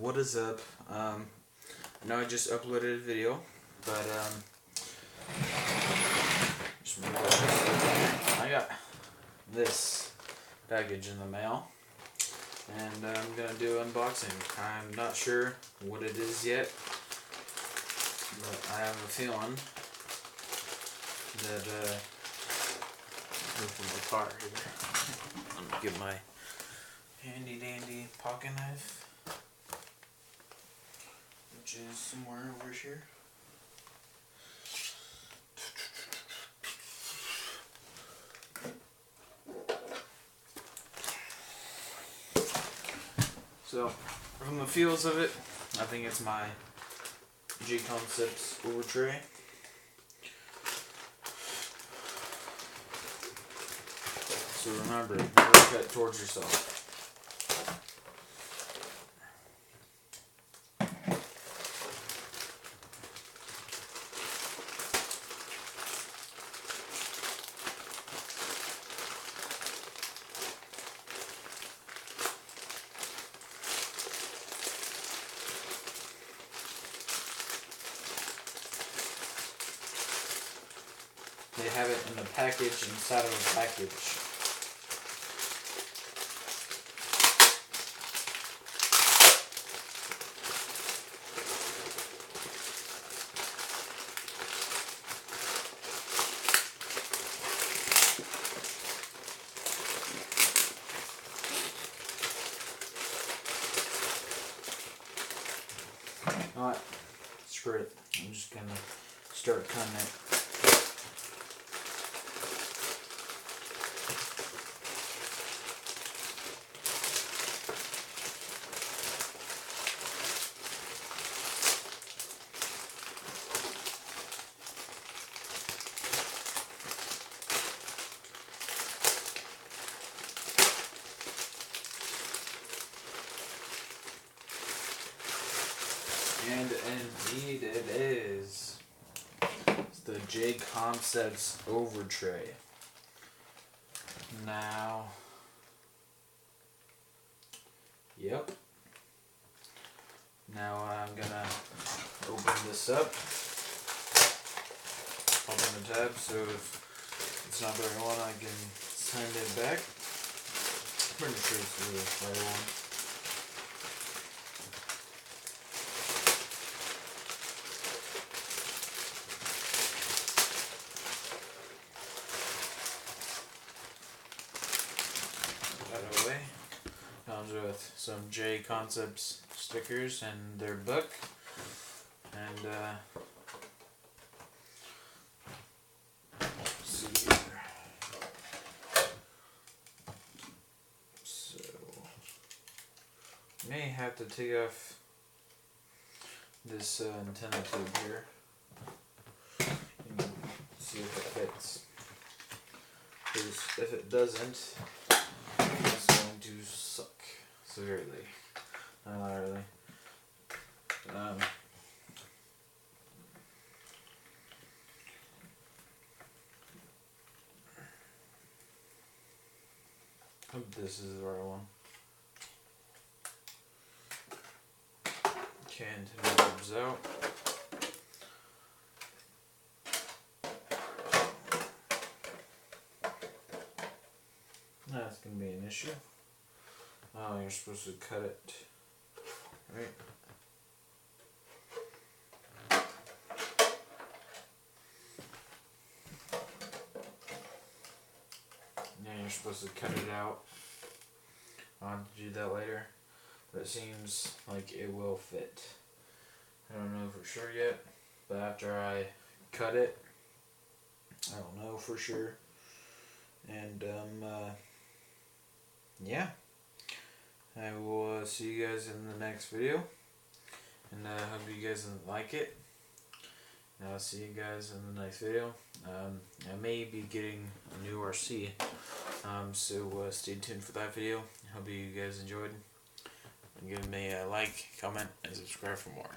what is up? I know I just uploaded a video, but I got this package in the mail, and I'm gonna do unboxing. I'm not sure what it is yet, but I have a feeling that from my car here. Let me get my handy dandy pocket knife, which is somewhere over here. So, from the feels of it, I think it's my J Concepts over tray. So remember, never cut towards yourself. They have it in a package inside of a package. Alright, screw it. I'm just gonna start cutting it. And indeed it is. It's the J Concepts over tray. Now, yep. Now I'm gonna open this up. Open the tab so if it's not the right one I can send it back. Pretty sure it's the right one. Away. Comes with some J Concepts stickers and their book, and let's see here. So may have to take off this antenna tube here and see if it fits. Because if it doesn't, it's going to suck severely. Not really. Hope this is the right one. Okay, antenna comes out. That's gonna be an issue. Oh, you're supposed to cut it, right? Yeah, you're supposed to cut it out. I'll have to do that later, but it seems like it will fit. I don't know for sure yet, but after I cut it, I'll know for sure. And yeah, I will see you guys in the next video, and I hope you guys like it. And I'll see you guys in the next video. I may be getting a new RC, so stay tuned for that video. Hope you guys enjoyed, and give me a like, comment, and subscribe for more.